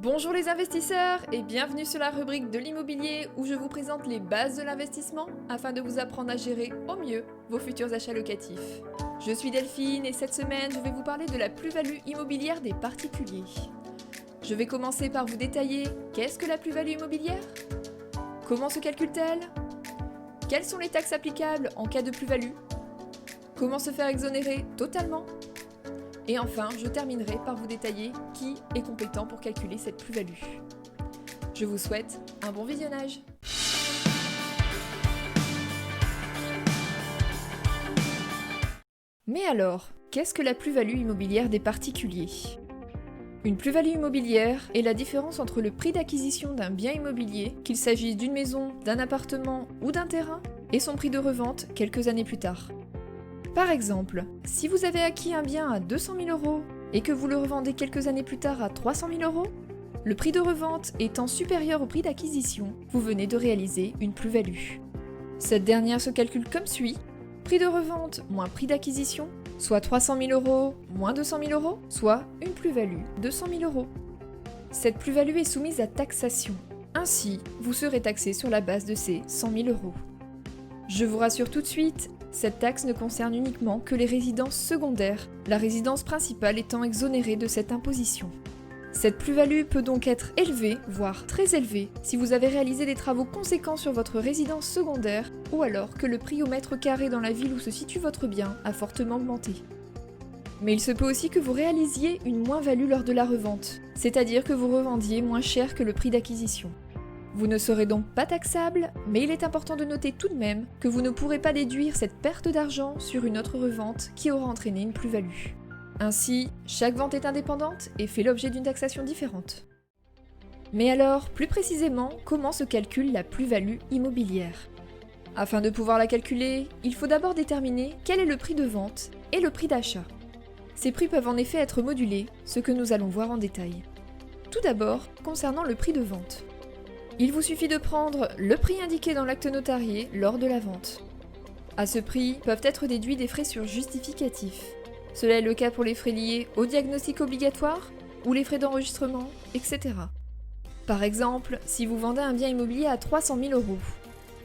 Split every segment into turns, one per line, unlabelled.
Bonjour les investisseurs et bienvenue sur la rubrique de l'immobilier où je vous présente les bases de l'investissement afin de vous apprendre à gérer au mieux vos futurs achats locatifs. Je suis Delphine et cette semaine je vais vous parler de la plus-value immobilière des particuliers. Je vais commencer par vous détailler qu'est-ce que la plus-value immobilière? Comment se calcule-t-elle? Quelles sont les taxes applicables en cas de plus-value? Comment se faire exonérer totalement? Et enfin, je terminerai par vous détailler qui est compétent pour calculer cette plus-value. Je vous souhaite un bon visionnage. Mais alors, qu'est-ce que la plus-value immobilière des particuliers? Une plus-value immobilière est la différence entre le prix d'acquisition d'un bien immobilier, qu'il s'agisse d'une maison, d'un appartement ou d'un terrain, et son prix de revente quelques années plus tard. Par exemple, si vous avez acquis un bien à 200 000 € et que vous le revendez quelques années plus tard à 300 000 €, le prix de revente étant supérieur au prix d'acquisition, vous venez de réaliser une plus-value. Cette dernière se calcule comme suit: prix de revente moins prix d'acquisition, soit 300 000 € moins 200 000 €, soit une plus-value 200 000 €. Cette plus-value est soumise à taxation. Ainsi, vous serez taxé sur la base de ces 100 000 €. Je vous rassure tout de suite, cette taxe ne concerne uniquement que les résidences secondaires, la résidence principale étant exonérée de cette imposition. Cette plus-value peut donc être élevée, voire très élevée, si vous avez réalisé des travaux conséquents sur votre résidence secondaire ou alors que le prix au mètre carré dans la ville où se situe votre bien a fortement augmenté. Mais il se peut aussi que vous réalisiez une moins-value lors de la revente, c'est-à-dire que vous revendiez moins cher que le prix d'acquisition. Vous ne serez donc pas taxable, mais il est important de noter tout de même que vous ne pourrez pas déduire cette perte d'argent sur une autre revente qui aura entraîné une plus-value. Ainsi, chaque vente est indépendante et fait l'objet d'une taxation différente. Mais alors, plus précisément, comment se calcule la plus-value immobilière? Afin de pouvoir la calculer, il faut d'abord déterminer quel est le prix de vente et le prix d'achat. Ces prix peuvent en effet être modulés, ce que nous allons voir en détail. Tout d'abord, concernant le prix de vente. Il vous suffit de prendre le prix indiqué dans l'acte notarié lors de la vente. À ce prix peuvent être déduits des frais sur justificatif. Cela est le cas pour les frais liés au diagnostic obligatoire ou les frais d'enregistrement, etc. Par exemple, si vous vendez un bien immobilier à 300 000 €,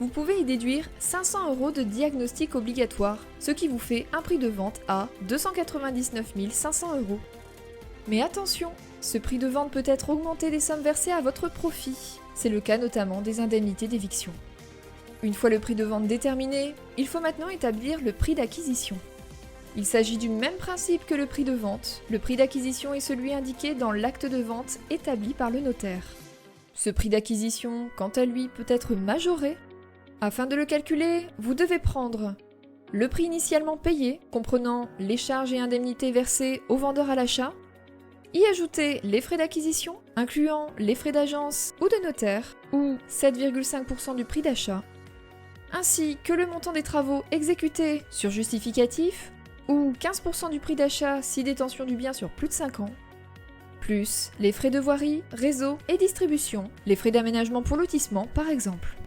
vous pouvez y déduire 500 € de diagnostic obligatoire, ce qui vous fait un prix de vente à 299 500 €. Mais attention, ce prix de vente peut être augmenté des sommes versées à votre profit. C'est le cas notamment des indemnités d'éviction. Une fois le prix de vente déterminé, il faut maintenant établir le prix d'acquisition. Il s'agit du même principe que le prix de vente. Le prix d'acquisition est celui indiqué dans l'acte de vente établi par le notaire. Ce prix d'acquisition, quant à lui, peut être majoré. Afin de le calculer, vous devez prendre le prix initialement payé, comprenant les charges et indemnités versées au vendeur à l'achat, y ajouter les frais d'acquisition, incluant les frais d'agence ou de notaire, ou 7,5% du prix d'achat, ainsi que le montant des travaux exécutés sur justificatif, ou 15% du prix d'achat si détention du bien sur plus de 5 ans, plus les frais de voirie, réseau et distribution, les frais d'aménagement pour lotissement par exemple.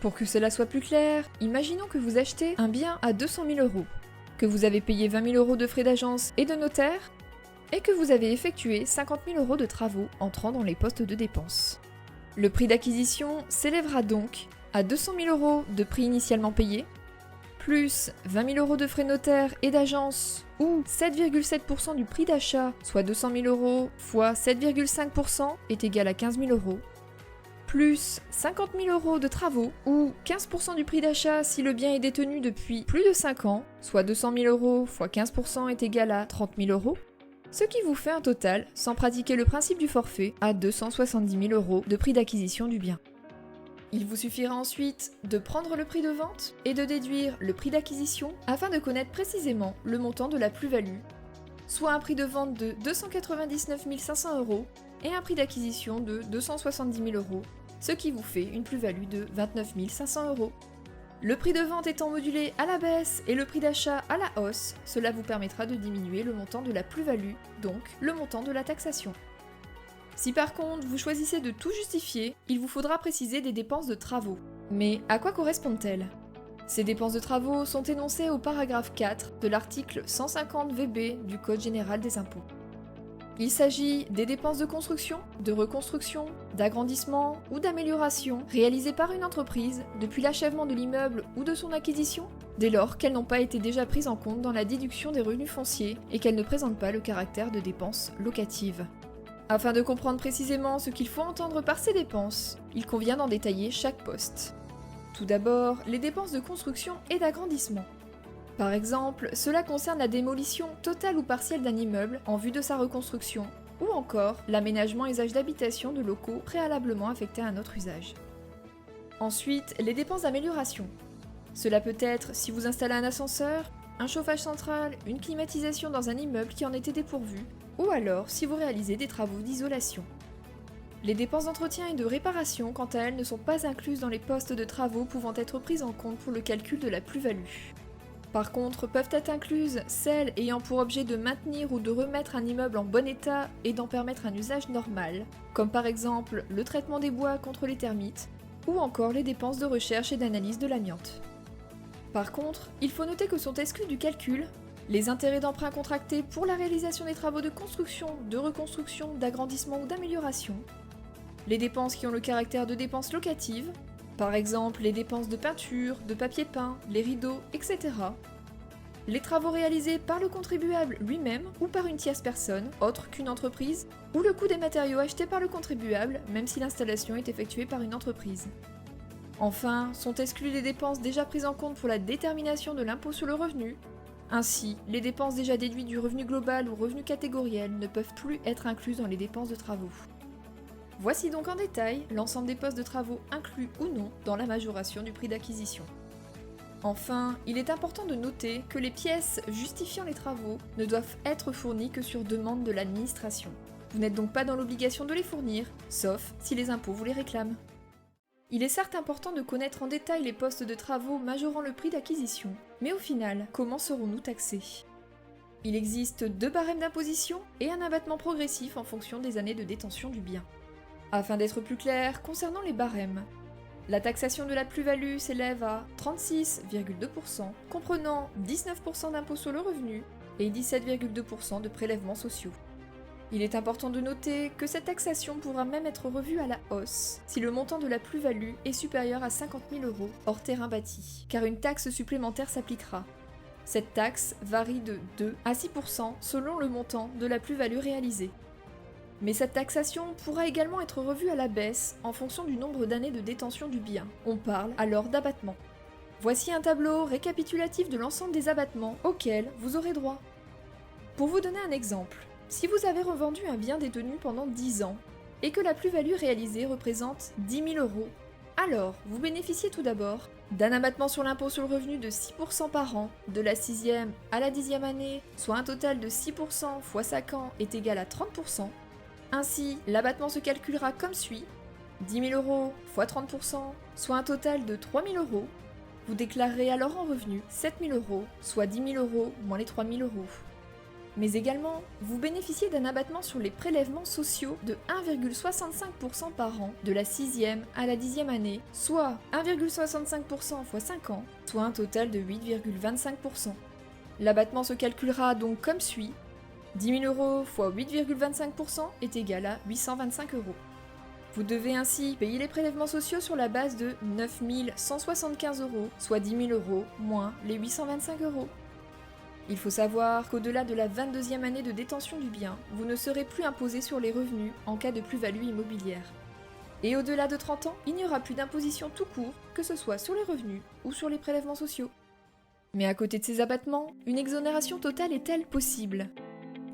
Pour que cela soit plus clair, imaginons que vous achetez un bien à 200 000 €, que vous avez payé 20 000 € de frais d'agence et de notaire, et que vous avez effectué 50 000 € de travaux entrant dans les postes de dépenses. Le prix d'acquisition s'élèvera donc à 200 000 € de prix initialement payé, plus 20 000 € de frais notaires et d'agence, ou 7,7% du prix d'achat, soit 200 000 € fois 7,5% est égal à 15 000 €, plus 50 000 € de travaux, ou 15% du prix d'achat si le bien est détenu depuis plus de 5 ans, soit 200 000 € fois 15% est égal à 30 000 €, ce qui vous fait un total, sans pratiquer le principe du forfait, à 270 000 € de prix d'acquisition du bien. Il vous suffira ensuite de prendre le prix de vente et de déduire le prix d'acquisition afin de connaître précisément le montant de la plus-value, soit un prix de vente de 299 500 € et un prix d'acquisition de 270 000 €, ce qui vous fait une plus-value de 29 500 €. Le prix de vente étant modulé à la baisse et le prix d'achat à la hausse, cela vous permettra de diminuer le montant de la plus-value, donc le montant de la taxation. Si par contre vous choisissez de tout justifier, il vous faudra préciser des dépenses de travaux. Mais à quoi correspondent-elles? Ces dépenses de travaux sont énoncées au paragraphe 4 de l'article 150 VB du Code général des impôts. Il s'agit des dépenses de construction, de reconstruction, d'agrandissement ou d'amélioration réalisées par une entreprise depuis l'achèvement de l'immeuble ou de son acquisition, dès lors qu'elles n'ont pas été déjà prises en compte dans la déduction des revenus fonciers et qu'elles ne présentent pas le caractère de dépenses locatives. Afin de comprendre précisément ce qu'il faut entendre par ces dépenses, il convient d'en détailler chaque poste. Tout d'abord, les dépenses de construction et d'agrandissement. Par exemple, cela concerne la démolition totale ou partielle d'un immeuble en vue de sa reconstruction, ou encore l'aménagement et usage d'habitation de locaux préalablement affectés à un autre usage. Ensuite, les dépenses d'amélioration. Cela peut être si vous installez un ascenseur, un chauffage central, une climatisation dans un immeuble qui en était dépourvu, ou alors si vous réalisez des travaux d'isolation. Les dépenses d'entretien et de réparation, quant à elles, ne sont pas incluses dans les postes de travaux pouvant être prises en compte pour le calcul de la plus-value. Par contre, peuvent être incluses celles ayant pour objet de maintenir ou de remettre un immeuble en bon état et d'en permettre un usage normal, comme par exemple le traitement des bois contre les termites, ou encore les dépenses de recherche et d'analyse de l'amiante. Par contre, il faut noter que sont exclus du calcul les intérêts d'emprunt contractés pour la réalisation des travaux de construction, de reconstruction, d'agrandissement ou d'amélioration, les dépenses qui ont le caractère de dépenses locatives, par exemple les dépenses de peinture, de papier peint, les rideaux, etc. Les travaux réalisés par le contribuable lui-même ou par une tierce personne, autre qu'une entreprise, ou le coût des matériaux achetés par le contribuable, même si l'installation est effectuée par une entreprise. Enfin, sont exclues les dépenses déjà prises en compte pour la détermination de l'impôt sur le revenu. Ainsi, les dépenses déjà déduites du revenu global ou revenu catégoriel ne peuvent plus être incluses dans les dépenses de travaux. Voici donc en détail l'ensemble des postes de travaux inclus ou non dans la majoration du prix d'acquisition. Enfin, il est important de noter que les pièces justifiant les travaux ne doivent être fournies que sur demande de l'administration. Vous n'êtes donc pas dans l'obligation de les fournir, sauf si les impôts vous les réclament. Il est certes important de connaître en détail les postes de travaux majorant le prix d'acquisition, mais au final, comment serons-nous taxés ? Il existe 2 barèmes d'imposition et un abattement progressif en fonction des années de détention du bien. Afin d'être plus clair, concernant les barèmes, la taxation de la plus-value s'élève à 36,2%, comprenant 19% d'impôt sur le revenu et 17,2% de prélèvements sociaux. Il est important de noter que cette taxation pourra même être revue à la hausse si le montant de la plus-value est supérieur à 50 000 € hors terrain bâti, car une taxe supplémentaire s'appliquera. Cette taxe varie de 2 à 6% selon le montant de la plus-value réalisée. Mais cette taxation pourra également être revue à la baisse en fonction du nombre d'années de détention du bien. On parle alors d'abattement. Voici un tableau récapitulatif de l'ensemble des abattements auxquels vous aurez droit. Pour vous donner un exemple, si vous avez revendu un bien détenu pendant 10 ans et que la plus-value réalisée représente 10 000 €, alors vous bénéficiez tout d'abord d'un abattement sur l'impôt sur le revenu de 6% par an de la 6e à la 10e année, soit un total de 6% x 5 ans est égal à 30%. Ainsi, l'abattement se calculera comme suit: 10 000 € x 30%, soit un total de 3 000 €. Vous déclarerez alors en revenu 7 000 €, soit 10 000 € moins les 3 000 €. Mais également, vous bénéficiez d'un abattement sur les prélèvements sociaux de 1,65% par an de la 6e à la 10e année, soit 1,65% x 5 ans, soit un total de 8,25%. L'abattement se calculera donc comme suit: 10 000 € x 8,25% est égal à 825 €. Vous devez ainsi payer les prélèvements sociaux sur la base de 9 175 €, soit 10 000 € moins les 825 €. Il faut savoir qu'au-delà de la 22e année de détention du bien, vous ne serez plus imposé sur les revenus en cas de plus-value immobilière. Et au-delà de 30 ans, il n'y aura plus d'imposition tout court, que ce soit sur les revenus ou sur les prélèvements sociaux. Mais à côté de ces abattements, une exonération totale est-elle possible ?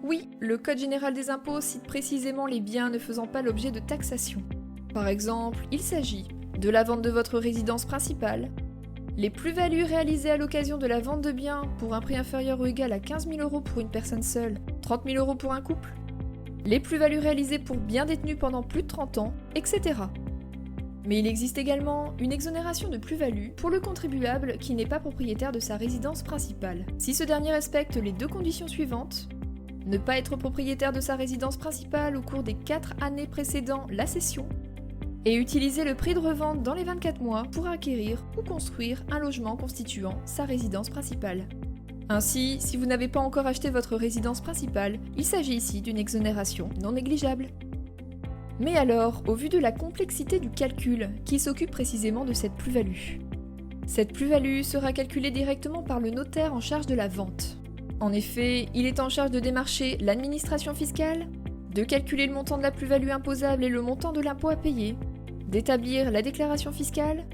Oui, le Code général des impôts cite précisément les biens ne faisant pas l'objet de taxation. Par exemple, il s'agit de la vente de votre résidence principale, les plus-values réalisées à l'occasion de la vente de biens pour un prix inférieur ou égal à 15 000 € pour une personne seule, 30 000 € pour un couple, les plus-values réalisées pour biens détenus pendant plus de 30 ans, etc. Mais il existe également une exonération de plus-value pour le contribuable qui n'est pas propriétaire de sa résidence principale. Si ce dernier respecte les 2 conditions suivantes: ne pas être propriétaire de sa résidence principale au cours des 4 années précédant la cession, et utiliser le prix de revente dans les 24 mois pour acquérir ou construire un logement constituant sa résidence principale. Ainsi, si vous n'avez pas encore acheté votre résidence principale, il s'agit ici d'une exonération non négligeable. Mais alors, au vu de la complexité du calcul, qui s'occupe précisément de cette plus-value? Cette plus-value sera calculée directement par le notaire en charge de la vente. En effet, il est en charge de démarcher l'administration fiscale, de calculer le montant de la plus-value imposable et le montant de l'impôt à payer, d'établir la déclaration fiscale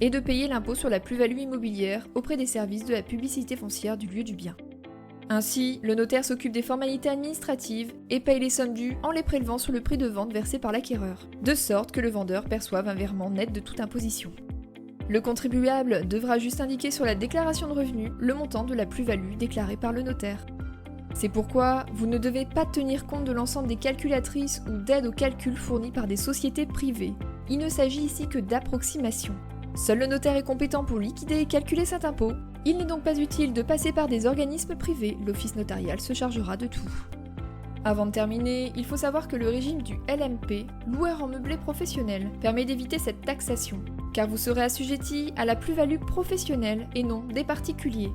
et de payer l'impôt sur la plus-value immobilière auprès des services de la publicité foncière du lieu du bien. Ainsi, le notaire s'occupe des formalités administratives et paye les sommes dues en les prélevant sur le prix de vente versé par l'acquéreur, de sorte que le vendeur perçoive un virement net de toute imposition. Le contribuable devra juste indiquer sur la déclaration de revenus le montant de la plus-value déclarée par le notaire. C'est pourquoi vous ne devez pas tenir compte de l'ensemble des calculatrices ou d'aides au calcul fournies par des sociétés privées. Il ne s'agit ici que d'approximation. Seul le notaire est compétent pour liquider et calculer cet impôt. Il n'est donc pas utile de passer par des organismes privés, l'office notarial se chargera de tout. Avant de terminer, il faut savoir que le régime du LMP, loueur en meublé professionnel, permet d'éviter cette taxation, car vous serez assujetti à la plus-value professionnelle et non des particuliers.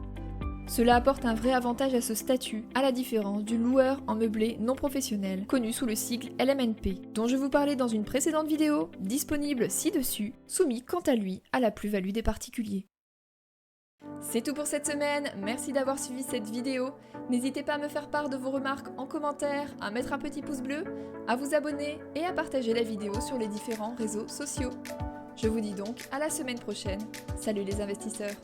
Cela apporte un vrai avantage à ce statut, à la différence du loueur en meublé non professionnel, connu sous le sigle LMNP, dont je vous parlais dans une précédente vidéo, disponible ci-dessus, soumis quant à lui à la plus-value des particuliers. C'est tout pour cette semaine, merci d'avoir suivi cette vidéo. N'hésitez pas à me faire part de vos remarques en commentaire, à mettre un petit pouce bleu, à vous abonner et à partager la vidéo sur les différents réseaux sociaux. Je vous dis donc à la semaine prochaine. Salut les investisseurs!